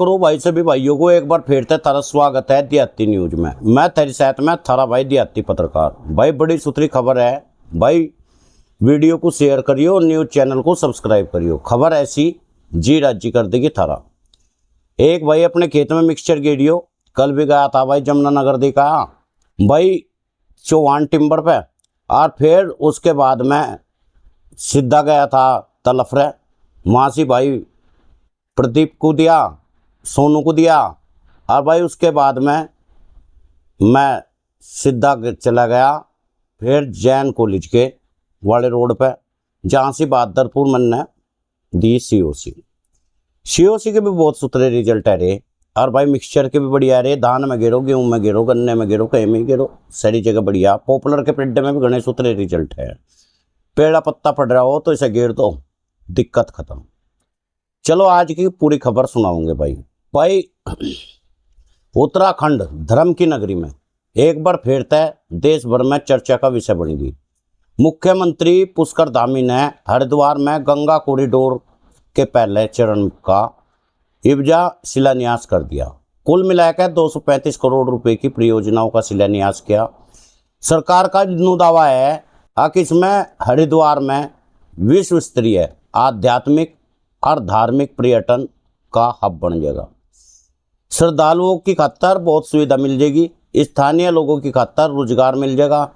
करो भाई सभी भाइयों को एक बार फिर से तारा स्वागत है देहाती न्यूज में। मैं तेरी साथ में थारा भाई देहाती पत्रकार। भाई बड़ी सुथरी खबर है भाई, वीडियो को शेयर करियो, न्यूज चैनल को सब्सक्राइब करियो। खबर ऐसी जी राज्य कर देगी थारा। एक भाई अपने खेत में मिक्सचर गेड़ियो, कल भी गया था भाई जमुनानगर देखा भाई चौहान टिम्बर पे, और फिर उसके बाद में सीधा गया था तलफरे, वहाँ से भाई प्रदीप को दिया, सोनू को दिया, और भाई उसके बाद में मैं सीधा चला गया फिर जैन कॉलेज के वाले रोड पे, जहाँ से बहादुरपुर मैंने दी सीओसी के भी बहुत सुथरे रिजल्ट है रे, और भाई मिक्सचर के भी बढ़िया रे। धान में गिरो, गेहूँ में गिरो, गन्ने में गिरो, कहीं में गिरो, सारी जगह बढ़िया। पॉपुलर के पेड्डे में भी घने सुथरे रिजल्ट है। पेड़ा पत्ता पड़ रहा हो तो इसे गिर दो, दिक्कत खत्म। चलो आज की पूरी खबर सुनाऊंगे भाई उत्तराखंड धर्म की नगरी में एक बार फिर तय देश भर में चर्चा का विषय बनेगी। मुख्यमंत्री पुष्कर धामी ने हरिद्वार में गंगा कॉरिडोर के पहले चरण का इब्जा शिलान्यास कर दिया। कुल मिलाकर 235 करोड़ रुपए की परियोजनाओं का शिलान्यास किया। सरकार का दावा है कि इसमें हरिद्वार में विश्व स्तरीय आध्यात्मिक और धार्मिक पर्यटन का हब बन जाएगा। श्रद्धालुओं की खातर बहुत सुविधा मिल जाएगी, स्थानीय लोगों की खातर रोजगार मिल जाएगा।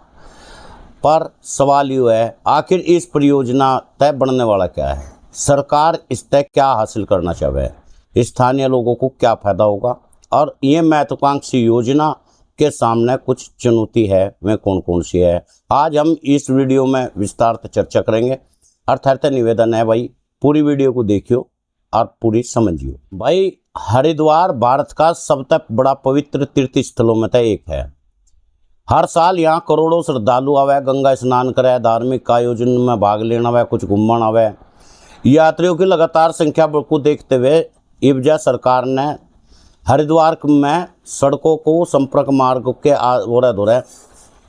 पर सवाल ये है, आखिर इस परियोजना तय बनने वाला क्या है? सरकार इस तय क्या हासिल करना चाहे? स्थानीय लोगों को क्या फायदा होगा? और ये महत्वाकांक्षी योजना के सामने कुछ चुनौती है, वे कौन कौन सी है, आज हम इस वीडियो में विस्तार से चर्चा करेंगे। अर्थात निवेदन है भाई पूरी वीडियो को देखियो और पूरी समझियो। भाई हरिद्वार भारत का सबसे बड़ा पवित्र तीर्थ स्थलों में से एक है। हर साल यहाँ करोड़ों श्रद्धालु आवे, गंगा स्नान करे, धार्मिक आयोजन में भाग लेना आवे, कुछ घूमन आवे। यात्रियों की लगातार संख्या को देखते हुए इब्जा सरकार ने हरिद्वार में सड़कों को संपर्क मार्ग के ओरे दोरे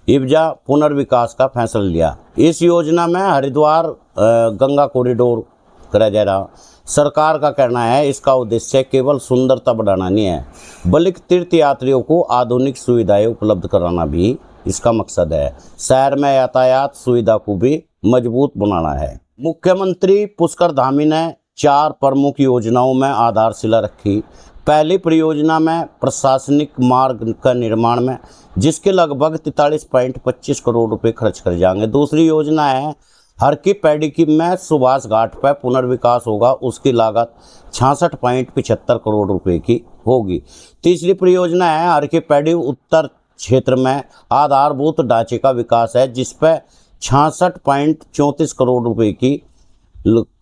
इब्जा पुनर्विकास का फैसला लिया। इस योजना में हरिद्वार गंगा कॉरिडोर करा जा रहा। सरकार का कहना है इसका उद्देश्य केवल सुंदरता बढ़ाना नहीं है, बल्कि तीर्थ यात्रियों को आधुनिक सुविधाएं उपलब्ध कराना भी इसका मकसद है। शहर में यातायात सुविधा को भी मजबूत बनाना है। मुख्यमंत्री पुष्कर धामी ने 4 प्रमुख योजनाओं में आधारशिला रखी। पहली परियोजना में प्रशासनिक मार्ग का निर्माण में, जिसके लगभग 43.25 करोड़ रुपए खर्च कर जाएंगे। दूसरी योजना है हर की पैड़ी की में सुभाष घाट पर पुनर्विकास होगा, उसकी लागत 66.75 करोड़ रुपए की होगी। तीसरी परियोजना है हर की पैड़ी उत्तर क्षेत्र में आधारभूत ढांचे का विकास है, जिस पर 66.34 करोड़ रुपए की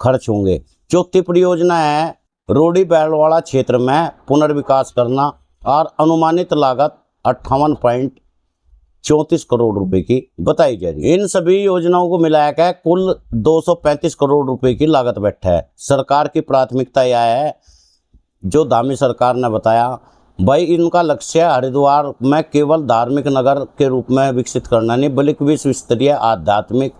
खर्च होंगे। चौथी परियोजना है रोडी बैलवाड़ा क्षेत्र में पुनर्विकास करना और अनुमानित लागत 58.34 करोड़ रुपए की बताई जा रही है। इन सभी योजनाओं को मिलाकर कुल 235 करोड़ रुपए की लागत बैठा है। सरकार की प्राथमिकता यह है, जो धामी सरकार ने बताया भाई, इनका लक्ष्य हरिद्वार में केवल धार्मिक नगर के रूप में विकसित करना नहीं, बल्कि विश्व स्तरीय आध्यात्मिक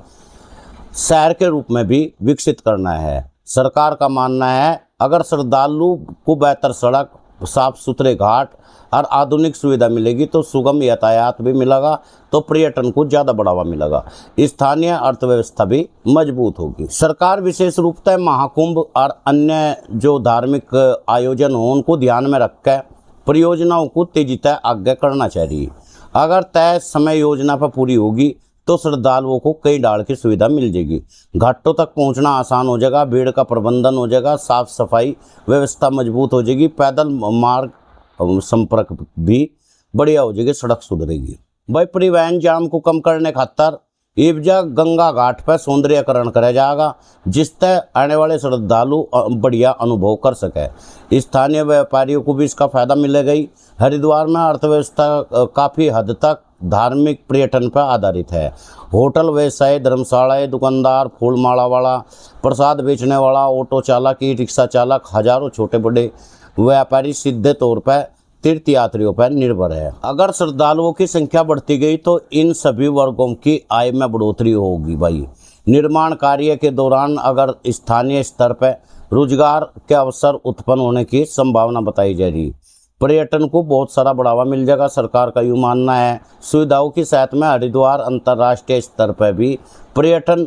शहर के रूप में भी विकसित करना है। सरकार का मानना है अगर श्रद्धालु को बेहतर सड़क, साफ सुथरे घाट और आधुनिक सुविधा मिलेगी तो सुगम यातायात भी मिलेगा, तो पर्यटन को ज़्यादा बढ़ावा मिलेगा, स्थानीय अर्थव्यवस्था भी मजबूत होगी। सरकार विशेष रूप से महाकुंभ और अन्य जो धार्मिक आयोजन हो उनको ध्यान में रखकर परियोजनाओं को तेजी से आगे करना चाहिए। अगर तय समय योजना पर पूरी होगी तो श्रद्धालुओं को कई डाल की सुविधा मिल जाएगी, घाटों तक पहुंचना आसान हो जाएगा, भीड़ का प्रबंधन हो जाएगा, साफ सफाई व्यवस्था मजबूत हो जाएगी, पैदल मार्ग संपर्क भी बढ़िया हो जाएगी, सड़क सुधरेगी। भाई परिवहन जाम को कम करने खातर इब्जा गंगा घाट पर सौंदर्यकरण कराया जाएगा, जिससे आने वाले श्रद्धालु बढ़िया अनुभव कर सके। स्थानीय व्यापारियों को भी इसका फायदा मिलेगा ही। हरिद्वार में अर्थव्यवस्था काफ़ी हद तक धार्मिक पर्यटन पर आधारित है। होटल व्यवसाय, धर्मशालाएं, दुकानदार, फूल माला वाला, प्रसाद बेचने वाला, ऑटो चालक, ई रिक्शा चालक, हजारों छोटे बड़े व्यापारी सीधे तौर पर तीर्थ यात्रियों पर निर्भर है। अगर श्रद्धालुओं की संख्या बढ़ती गई तो इन सभी वर्गों की आय में बढ़ोतरी होगी। भाई निर्माण कार्य के दौरान अगर स्थानीय स्तर पर रोजगार के अवसर उत्पन्न होने की संभावना बताई जा रही है। पर्यटन को बहुत सारा बढ़ावा मिल जाएगा, सरकार का यूँ मानना है। सुविधाओं की साथ में हरिद्वार अंतर्राष्ट्रीय स्तर पर भी पर्यटन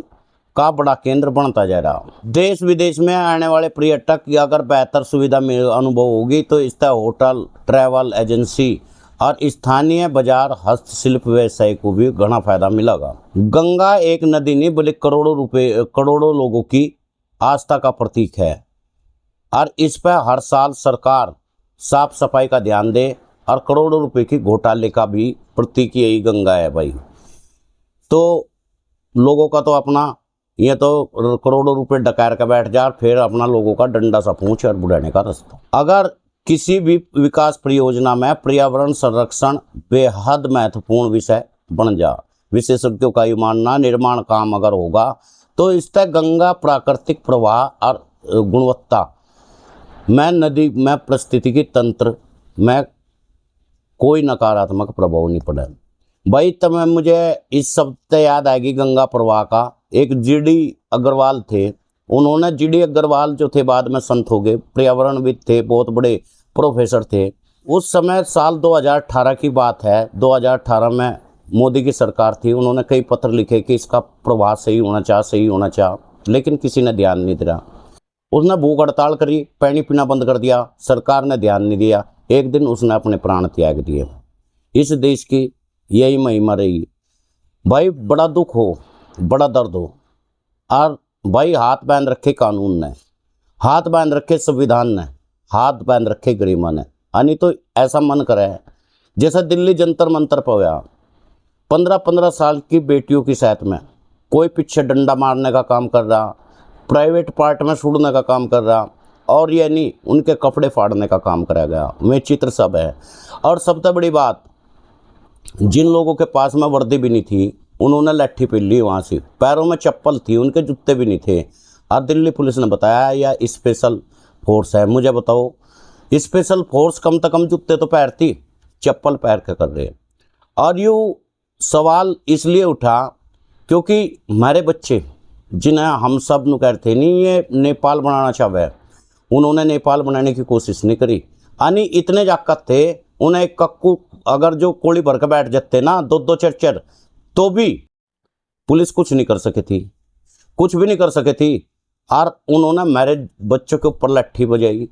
का बड़ा केंद्र बनता जा रहा। देश विदेश में आने वाले पर्यटक की अगर बेहतर सुविधा में अनुभव होगी तो इससे होटल, ट्रैवल एजेंसी और स्थानीय बाजार, हस्तशिल्प व्यवसाय को भी घना फायदा मिलेगा। गंगा एक नदी नहीं बल्कि करोड़ों लोगों की आस्था का प्रतीक है और इस पर हर साल सरकार साफ सफाई का ध्यान दे और करोड़ों रुपए की घोटाले का भी प्रतीक यही गंगा है भाई। तो लोगों का तो अपना ये तो करोड़ों रुपए डकार के बैठ जा, फिर अपना लोगों का डंडा सा पूंछ और बुढ़ाने का रास्ता। अगर किसी भी विकास परियोजना में पर्यावरण संरक्षण बेहद महत्वपूर्ण विषय बन जा, विशेषज्ञों का ये मानना, निर्माण काम अगर होगा तो इससे गंगा प्राकृतिक प्रवाह और गुणवत्ता में, नदी में पारिस्थितिकी तंत्र में कोई नकारात्मक प्रभाव नहीं पड़ा भाई। तब मुझे इस शब्द याद आएगी गंगा प्रवाह का। एक जीडी अग्रवाल थे, उन्होंने जीडी अग्रवाल जो थे बाद में संत हो गए, पर्यावरणविद थे, बहुत बड़े प्रोफेसर थे। उस समय साल 2018 की बात है, 2018 में मोदी की सरकार थी। उन्होंने कई पत्र लिखे कि इसका प्रवाह सही होना चाह, लेकिन किसी ने ध्यान नहीं दिया। उसने भूख हड़ताल करी, पानी पीना बंद कर दिया, सरकार ने ध्यान नहीं दिया। एक दिन उसने अपने प्राण त्याग दिए। इस देश की यही महिमा रही भाई। बड़ा दुख हो, बड़ा दर्द हो, और भाई हाथ बांध रखे कानून ने, हाथ बांध रखे संविधान ने, हाथ बांध रखे गरिमा ने। यानी तो ऐसा मन करे जैसा दिल्ली जंतर मंतर पर हुआ, 15-15 साल की बेटियों की साथ में कोई पीछे डंडा मारने का काम कर रहा, प्राइवेट पार्ट में सुड़ने का काम कर रहा, और ये नहीं उनके कपड़े फाड़ने का काम कराया गया। वे चित्र सब है। और सबसे बड़ी बात, जिन लोगों के पास में वर्दी भी नहीं थी उन्होंने लाठी पीट ली वहाँ से, पैरों में चप्पल थी, उनके जूते भी नहीं थे। और दिल्ली पुलिस ने बताया यह स्पेशल फोर्स है। मुझे बताओ, स्पेशल फोर्स कम से कम जूते तो पहनती, चप्पल पहन के कर रहे। और यूँ सवाल इसलिए उठा क्योंकि हमारे बच्चे जिन्हें हम सब नु कहते नहीं ये नेपाल बनाना चाहे, उन्होंने नेपाल बनाने की कोशिश नहीं करी। यानी इतने जाकत थे, उन्हें एक कक्कू अगर जो कोड़ी भर के बैठ जाते ना, 2-2 चर तो भी पुलिस कुछ नहीं कर सकी थी, कुछ भी नहीं कर सके थी। और उन्होंने मेरे बच्चों के ऊपर लाठी बजाई,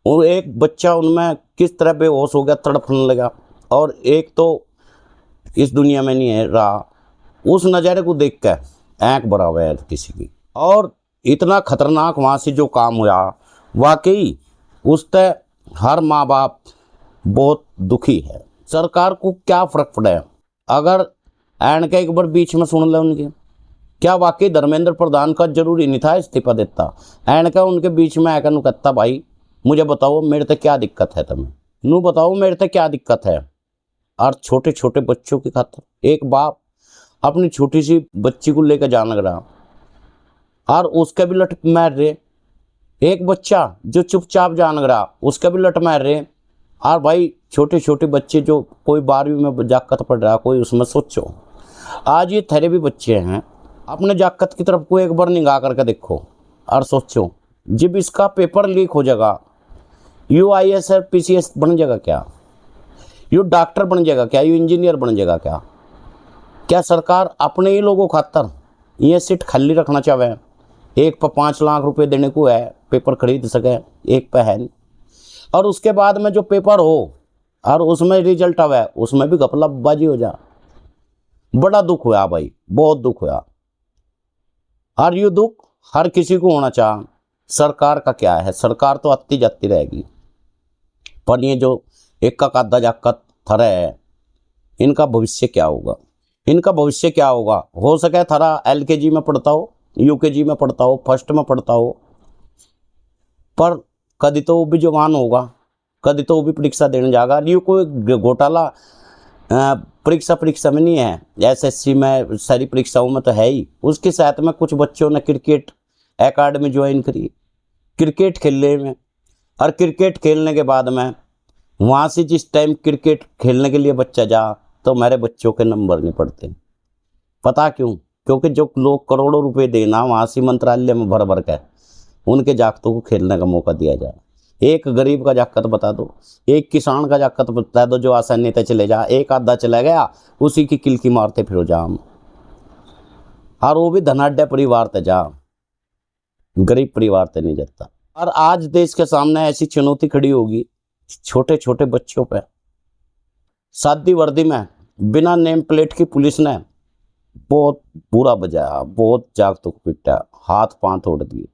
और एक बच्चा उनमें किस तरह बेहोश हो गया, तड़पने लगा, और एक तो इस दुनिया में नहीं है रहा। उस नज़ारे को देख कर आँख भरा हुआ है किसी की। और इतना खतरनाक वहाँ से जो काम हुआ, वाकई उससे हर माँ बाप बहुत दुखी है। सरकार को क्या फ़र्क पड़ा अगर एंड के एक बार बीच में सुन ले उनके, क्या वाकई धर्मेंद्र प्रधान का जरूरी नहीं था इस्तीफा देता? एंड का उनके बीच में आकर कहता भाई मुझे बताओ मेरे तक क्या दिक्कत है, तुम्हें नू बताओ मेरे तक क्या दिक्कत है। और छोटे छोटे बच्चों की खातिर एक बाप अपनी छोटी सी बच्ची को लेकर जान लग रहा, और उसके भी लट मार रहे। एक बच्चा जो चुपचाप जान लग रहा, उसका भी लट मार रहे। और भाई छोटे छोटे बच्चे जो कोई 12वीं में जाकत पढ़ रहा, कोई उसमें सोचो, आज ये थेरे भी बच्चे हैं, अपने जाकत की तरफ को एक बार निगाह करके देखो और सोचो, जब इसका पेपर लीक हो जाएगा, यू IAS और PCS बन जाएगा क्या? यू डॉक्टर बन जाएगा क्या? यू इंजीनियर बन जाएगा क्या? क्या सरकार अपने ही लोगों खातर ये सीट खाली रखना चाहे? एक पर 5 लाख रुपए देने को है, पेपर खरीद सके, एक पे है नहीं। और उसके बाद में जो पेपर हो और उसमें रिजल्ट आवे, उसमें भी घपलाबाजी हो जा। बड़ा दुख हुआ भाई, बहुत दुख हुआ। और ये दुख हर किसी को होना चाह। सरकार का क्या है, सरकार तो आती जाती रहेगी, पर ये जो एक का कादा जाकत थरा है, इनका भविष्य क्या होगा? इनका भविष्य क्या होगा? हो सके थरा LKG में पढ़ता हो, UKG में पढ़ता हो, फर्स्ट में पढ़ता हो, पर कभी तो वो भी जवान होगा, कभी तो वो भी परीक्षा देने जाएगा। ये कोई घोटाला परीक्षा में नहीं है, SSC में सारी परीक्षाओं में तो है ही। उसके साथ में कुछ बच्चों ने क्रिकेट एकेडमी ज्वाइन करी, क्रिकेट खेलने में, और क्रिकेट खेलने के बाद में वहाँ से जिस टाइम क्रिकेट खेलने के लिए बच्चा जा, तो मेरे बच्चों के नंबर नहीं पड़ते। पता क्यों? क्योंकि जो लोग करोड़ों रुपए देना वहाँ से मंत्रालय में भर भर के, उनके जागतों को खेलने का मौका दिया जाए। एक गरीब का जागत बता दो, एक किसान का जागत बता दो जो आसानी से चले जा, एक आधा चला गया उसी की किलकी मारते फिरो जाम, और वो भी धनाढ़ परिवार ते जा, गरीब परिवार ते नहीं जाता। और आज देश के सामने ऐसी चुनौती खड़ी होगी, छोटे छोटे बच्चों पे सादी वर्दी में बिना नेम प्लेट की पुलिस ने बहुत बुरा बजाया, बहुत जागतों को पीटा, हाथ पांव तोड़ दिए,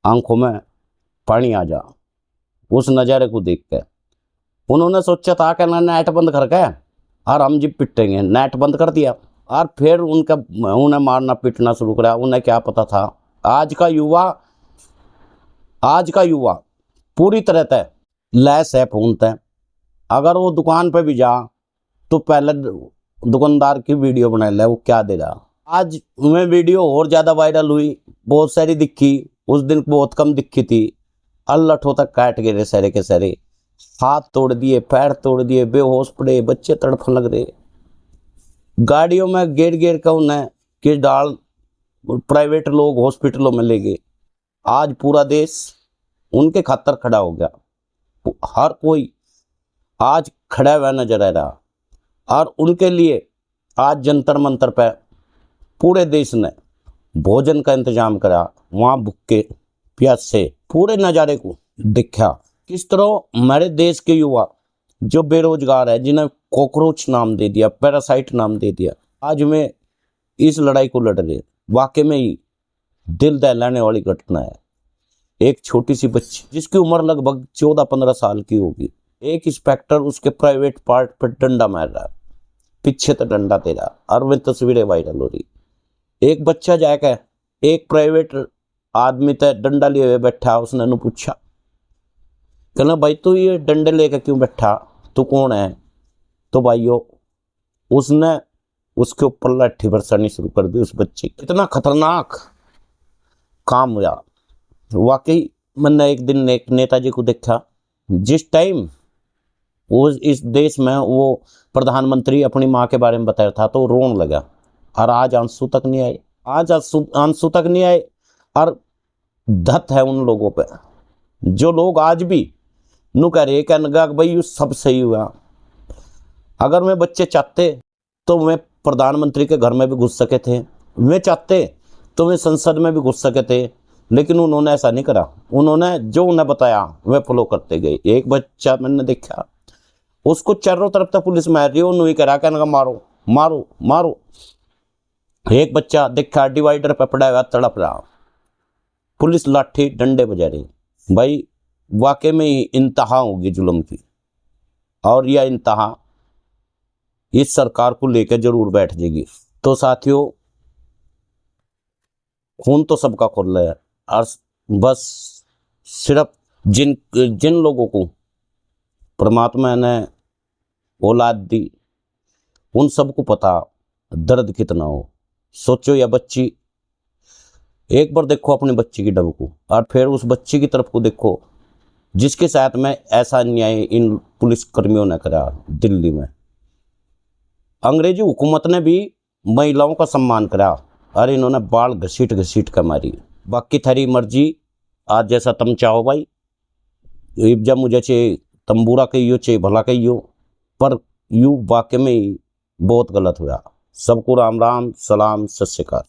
आंखों में पानी आ जा उस नज़ारे को देख के। उन्होंने सोचा था कि नेट बंद करके और हम जिप पिटेंगे, नेट बंद कर दिया और फिर उन्हें मारना पीटना शुरू करा। उन्हें क्या पता था आज का युवा पूरी तरह से लैस है फोन तय। अगर वो दुकान पे भी जा तो पहले दुकानदार की वीडियो बना ले, वो क्या दे रहा। आज में वीडियो और ज़्यादा वायरल हुई, बहुत सारी दिखी, उस दिन बहुत कम दिखी थी। अल्लठों तक काट गए सारे के सारे, हाथ तोड़ दिए, पैर तोड़ दिए, बेहोश पड़े, बच्चे तड़फने लग रहे, गाड़ियों में घेर घेर कर उन्हें कि डाल प्राइवेट लोग हॉस्पिटलों में ले गए। आज पूरा देश उनके खातर खड़ा हो गया, हर कोई आज खड़ा हुआ नजर आ रहा। और उनके लिए आज जंतर मंतर पे पूरे देश ने भोजन का इंतजाम करा। वहाँ भूखे प्यासे पूरे नज़ारे को देखा किस तरह हमारे देश के युवा जो बेरोजगार है, जिन्हें कॉकरोच नाम दे दिया, पैरासाइट नाम दे दिया, आज में इस लड़ाई को लड़ रहे। वाकई में ही दिल दहलाने वाली घटना है। एक छोटी सी बच्ची जिसकी उम्र लगभग 14-15 साल की होगी, एक इंस्पेक्टर उसके प्राइवेट पार्ट पर डंडा मार रहा है, पीछे तो डंडा दे रहा, और वे तस्वीरें वायरल हो रही। एक बच्चा जाकर एक प्राइवेट आदमी ते डंडा लिए हुए बैठा, उसने नु पूछा, कहना भाई तू ये डंडे लेकर क्यों बैठा, तू कौन है। तो भाइयों उसने उसके ऊपर लाठी बरसानी शुरू कर दी उस बच्चे की। इतना खतरनाक काम हुआ। वाकई मैंने एक दिन एक नेताजी को देखा, जिस टाइम वो इस देश में वो प्रधानमंत्री अपनी माँ के बारे में बताया था तो रोने लगा, और आज आंसू तक नहीं आए, आंसू तक नहीं आए। और धत है उन लोगों पे जो लोग आज भी नु कह रहे कहना भाई ये सब सही हुआ। अगर मैं बच्चे चाहते तो मैं प्रधानमंत्री के घर में भी घुस सके थे, वे चाहते तो वे संसद में भी घुस सके थे, लेकिन उन्होंने ऐसा नहीं करा। उन्होंने जो उन्हें बताया वे फॉलो करते गए। एक बच्चा मैंने देखा, उसको चारों तरफ तक पुलिस मार रही है, उन्होंने करा कहना मारो मारो मारो। एक बच्चा देखा डिवाइडर पे पड़ा हुआ तड़प रहा, पुलिस लाठी डंडे बजा रही। भाई वाकई में ही इंतहा होगी जुल्म की, और यह इंतहा इस सरकार को लेकर जरूर बैठ जाएगी। तो साथियों खून तो सबका खोल रहा है, और बस सिर्फ जिन लोगों को परमात्मा ने औलाद दी उन सबको पता दर्द कितना हो। सोचो या बच्ची, एक बार देखो अपनी बच्ची की डब को, और फिर उस बच्ची की तरफ को देखो जिसके साथ में ऐसा अन्याय इन पुलिस कर्मियों ने करा दिल्ली में। अंग्रेजी हुकूमत ने भी महिलाओं का सम्मान करा, और इन्होंने बाल घसीट घसीट कर मारी। बाकी थारी मर्जी, आज जैसा तुम चाहो भाई। जब मुझे चाहिए तुम बुरा कहियो, चाहिए भला कहियो, पर यू वाकई में बहुत गलत हुआ। सबको राम राम, सलाम, सत श्री अकाल।